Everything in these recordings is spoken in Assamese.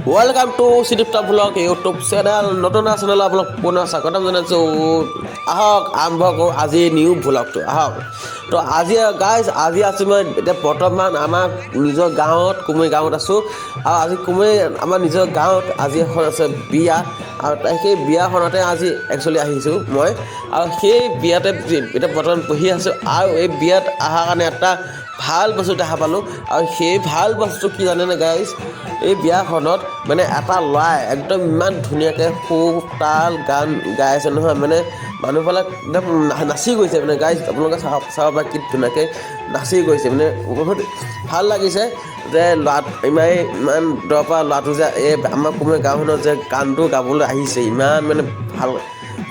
Welcome to Sidipta blog YouTube channel नतुन चेनेल आपलोक पुनः स्वागतम जानाइছো आहक आरम्भ करो আজি নিউ ব্লগটো आहक तो আজি गाइस আজি আছো মই এটা বৰ্তমান আমাৰ নিজৰ গাঁৱত কুমৈ গাঁৱত আছো আৰু আজি কুমৈ আমাৰ নিজৰ গাঁৱত আজি এখন আছে বিয়া আৰু সেই বিয়াখনতে আজি একচুয়ালি আহিছো মই আৰু সেই বিয়াতে এটা বৰ্তমান বহি আছো আৰু এই বিয়াত আহা কাৰণে এটা ভাল বস্তু দেখা পালো আৰু সেই ভাল বস্তু কি জানে না গাইস এই বিয়াখনত মানে এটা লয় একদম ইমান ধুনিয়াকে খুব তাল গান গাই আছে নহয় মানে মানুহবিলাক একদম নাচি গৈছে মানে গাইস আপোনালোকে চাব কি ধুনিয়াকে নাচি গৈছে মানে বহুত ভাল লাগিছে যে ইমান দৰপা লাটু যে এই আমাৰ কুমৈ গাঁওখনত যে গানটো গাবলৈ আহিছে ইমান মানে ভাল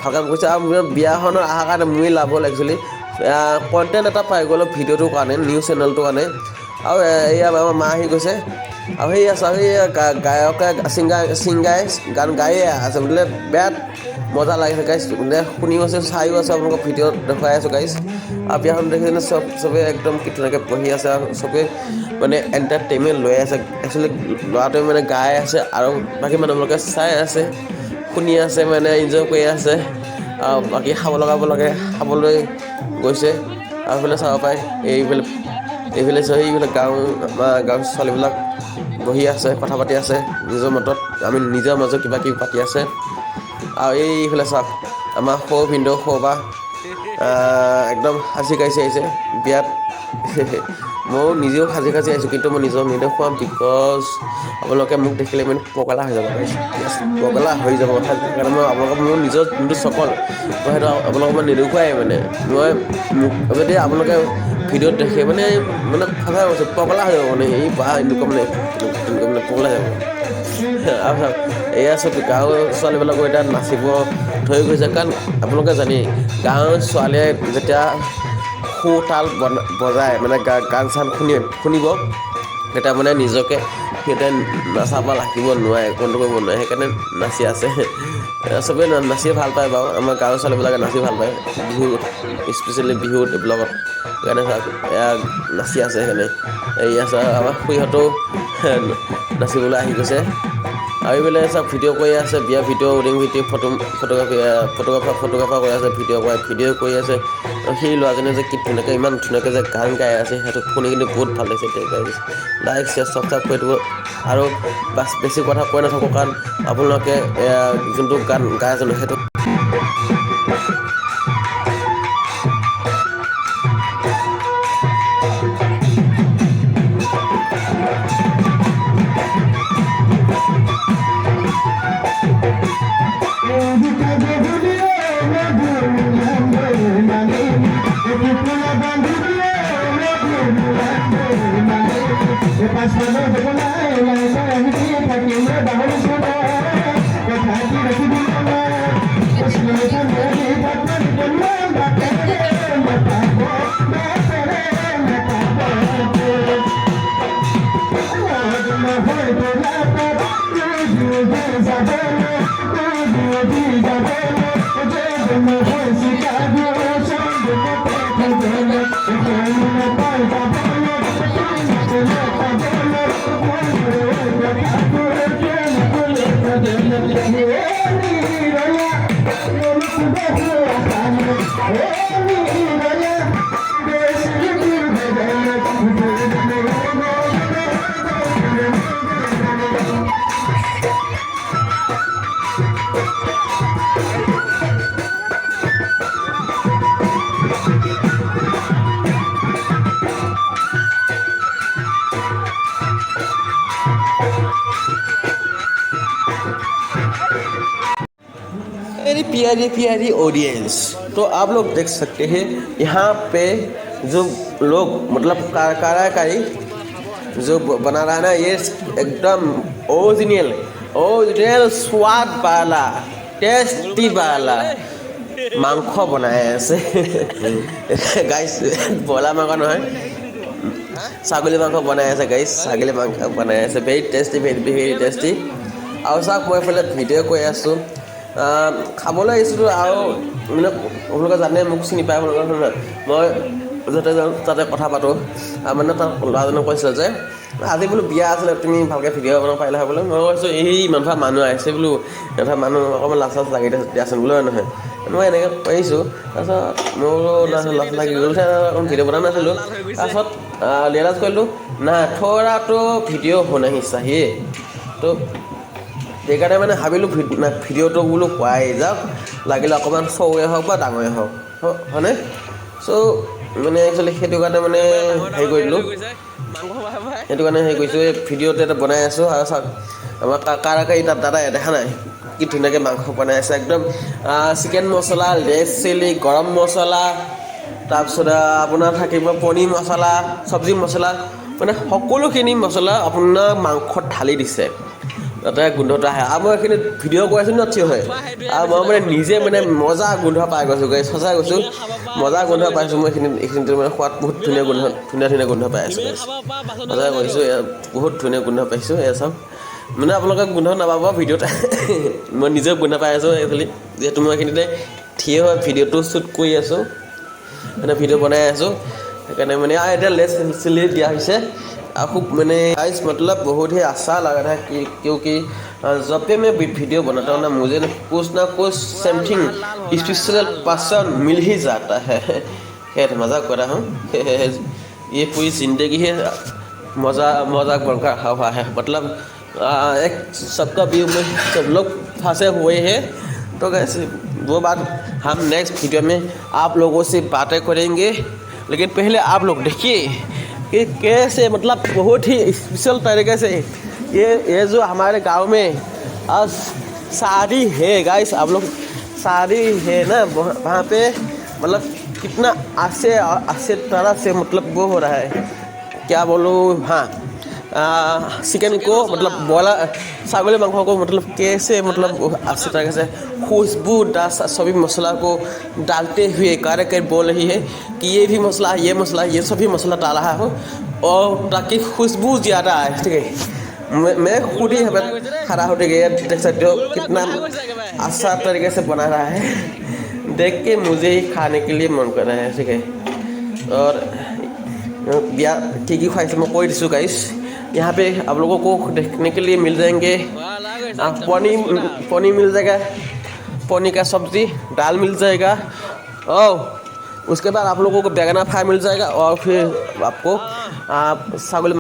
কাম কৰিছে আৰু বিয়াখনৰ আহা কাৰণে মই লাভ হ'ল একচুৱেলি কণ্টেণ্ট এটা পাই গ'লো ভিডিঅ'টোৰ কাৰণে নিউজ চেনেলটোৰ কাৰণে আৰু এয়া আমাৰ মা আহি গৈছে আৰু সেই আছে সেই গায়কে ছিংগাই গান গায়ে আছে বোলে বেয়াত মজা লাগিছে গাইছ মানে শুনিও আছে চাইও আছে আপোনালোকক ভিডিঅ'ত দেখুৱাই আছোঁ গাইছ আৰু বিয়াখন দেখি কিনে চবেই একদম কি ধুনীয়াকৈ বহি আছে আৰু চবেই মানে এণ্টাৰটেইনমেণ্ট লৈ আছে একচুৱেলি ল'ৰাটোৱে মানে গাই আছে আৰু বাকী মানুহবিলাকে চাই আছে শুনি আছে মানে এনজয় কৰি আছে আৰু বাকী খাব খাবলৈ গৈছে আৰু এইফালে চাব পাৰে এইফালে সেইবিলাক গাঁৱৰ ছোৱালীবিলাক বহি আছে কথা পাতি আছে নিজৰ মতত আমি নিজৰ মাজত কিবা কিবি পাতি আছে আৰু এইফালে চাওক আমাৰ সৌ ভিনদেউ সৌবা একদম সাজি কাচি আহিছে বিয়াত ময়ো নিজেও সাজি কাচি আহিছোঁ কিন্তু মই নিজৰ নেদেখুৱাম বিকজ আপোনালোকে মোক দেখিলে মানে পগলা হৈ যাব পগলা হৈ যাব সেইকাৰণে মই আপোনালোকক মোৰ নিজৰ যোনটো চকল মই সেইটো আপোনালোকক মই নেদেখুৱাই মানে মই যদি আপোনালোকে ভিডিঅ'ত দেখে মানে সঁচাই কৈছোঁ পগলা হৈ যাব মানে এই বা এনেকুৱা মানে পগলা হৈ যাব আৰু এয়া চব গাঁৱৰ ছোৱালীবিলাকো এতিয়া নাচিব ধৰি গৈছে কাৰণ আপোনালোকে জানেই গাঁৱৰ ছোৱালীয়ে যেতিয়া সু তাল বজায় মানে গান চান শুনিব তেতিয়া মানে নিজকে সিহঁতে নাচাব ৰাখিব নোৱাৰে কণ্ট্ৰল কৰিব নোৱাৰে সেইকাৰণে নাচি আছে চবেই নাচিয়ে ভাল পায় বাৰু আমাৰ গাঁৱৰ ছোৱালীবিলাকে নাচি ভাল পায় বিহুত স্পেচিয়েলি বিহুত এইবিলাকত সেইকাৰণে এয়া নাচি আছে সেইকাৰণে এয়া আমাৰ খুৰীহঁতেও নাচিবলৈ আহি গৈছে আৰু এইফালে চব ভিডিঅ' কৰি আছে বিয়া ভিডিঅ' ৱেডিং ভিডিঅ' ফটোগ্ৰাফাৰ কৰি আছে ভিডিঅ' কৰি আছে আৰু সেই ল'ৰাজনে যে কি ধুনীয়াকৈ ইমান ধুনীয়াকৈ যে গান গাই আছে সেইটো শুনি কিন্তু বহুত ভাল লাগিছে লাইক শ্বেয়াৰ ছাবস্ক্ৰাইব কৰি দিব আৰু বাছ বেছি কথা কৈ নাথাকোঁ কাৰণ আপোনালোকে যোনটো গান গাই আছে সেইটো Yeah. प्यारी प्यारी ऑडियंस, तो आप लोग देख सकते हैं यहाँ पे जो लोग मतलब काराकारी जो बना रहा है ना, ये एकदम ओरिजिनल स्वाद वाला टेस्टी वाला মাংস বনাই আছে গাইছ। বলা মাংস নহয়, ছাগলী মাংস বনাই আছে গাইছ, ছাগলী মাংস বনাই আছে। Very tasty, very tasty. আৰু চাওক, মই এইফালে ভিডিঅ' কৈ আছোঁ, খাবলৈ আহিছিলোঁ। আৰু মানে আপোনালোকে জানে, মোক চিনি পায় আপোনালোকে। মই য'তে যাওঁ তাতে কথা পাতোঁ। মানে তাত ল'ৰাজনে কৈছিলে যে আজি বোলো বিয়া আছিলে, তুমি ভালকৈ ভিডিঅ' বনাব পাৰিলা হয় বোলো। মই কৈছোঁ এই ইমান মানুহ আহিছে বোলো, ইমান মানুহ অকণমান লাজ চাজ লাগি দিয়াচোন বোলো, নহয় মই এনেকৈ পাৰিছোঁ। তাৰপিছত মোৰ লাজ লাগি গ'ল, অকণ ভিডিঅ' বনাই নাছিলোঁ। তাৰপিছত ৰিয়েলাইজ কৰিলোঁ নাই, থ'ৰাটো ভিডিঅ' বনাই চাহিয়ে। তো সেইকাৰণে মানে ভাবিলোঁ ভিডিঅ'টো বোলো পোৱাই যাওক, লাগিলে অকণমান সৰুৱে হওক বা ডাঙৰে হওক, হয়নে? চ' মানে একচুৱেলি সেইটো কাৰণে মানে হেৰি কৰি দিলোঁ, সেইটো কাৰণে হেৰি কৰিছোঁ। এই ভিডিঅ'টো এটা বনাই আছোঁ। আৰু চাওক, আমাৰ কাৰাকাৰী তাত দাদাই দেখা নাই কি ধুনীয়াকৈ মাংস বনাই আছে। একদম চিকেন মছলা, ৰেড চিলি, গৰম মছলা, তাৰপিছত আপোনাৰ থাকিব পনীৰ মছলা, চব্জি মছলা, মানে সকলোখিনি মছলা আপোনাৰ মাংসত ঢালি দিছে, তাতে গোন্ধটো আহে। আৰু মই এইখিনি ভিডিঅ' কৰি আছোঁ ন থিয় হয়, আৰু মই মানে নিজে মানে মজা গোন্ধ পাই গৈছোঁ গাইছ, সঁচাই কৈছোঁ, মজা গোন্ধ পাইছোঁ মই। এইখিনিতে মানে সোৱাদ বহুত ধুনীয়া গোন্ধ পাই আছোঁ গাইছ, সঁচাই কৈছোঁ, বহুত ধুনীয়া গোন্ধ পাইছোঁ। এয়া চাওক, মানে আপোনালোকে গোন্ধ নাপাব ভিডিঅ'ত, মই নিজেও গোন্ধ পাই আছোঁ একচুৱেলি, যিহেতু মই এইখিনিতে থিয় হৈ ভিডিঅ'টো শ্বুট কৰি আছোঁ, মানে ভিডিঅ' বনাই আছোঁ। সেইকাৰণে মানে এতিয়া লেছ চিলি দিয়া হৈছে। खूब मैंने गाइस मतलब बहुत ही अच्छा लग रहा है क्योंकि जब भी मैं वीडियो बनाता हूँ ना, मुझे कुछ ना कुछ समथिंग स्पेशल पसंद मिल ही जाता है। खैर मजाक कर रहा हूँ, ये पूरी ज़िंदगी है मजाक बनकर हुआ है। मतलब एक सबका व्यू में सब लोग फंसे हुए हैं। तो गाइस वो बात हम नेक्स्ट वीडियो में आप लोगों से बातें करेंगे, लेकिन पहले आप लोग देखिए कि कैसे मतलब बहुत ही स्पेशल तरीके से ये जो हमारे गांव में शादी है गाइस, आप लोग शादी है ना, वहाँ पे मतलब कितना अच्छे तरह से मतलब वो हो रहा है, क्या बोलूँ, हाँ चिकन को मतलब बोला ছাগলী मांस को मतलब कैसे मतलब अच्छी तरह से खुशबूदार सभी मसाला को डालते हुए कार्यकर बोल रही है कि ये भी मसाला ये सभी मसाला डाला है और ताकि खुशबू ज़्यादा आए। ठीक है, मैं खुद ही खड़ा होते गया, देख सकते हो कितना अच्छा तरीके से बना रहा है, देख के मुझे ही खाने के लिए मन कर रहा है। ठीक है, और बिया ठीक ही ख्वाहिश मैं कोई दिसू गाइस, यहाँ पे आप लोगों को देखने के लिए मिल जाएंगे पनीर मिल जाएगा, पनीर का सब्जी, दाल मिल जाएगा, और उसके बाद आप लोगों को बैगन फ्राई मिल जाएगा, और फिर आपको छागल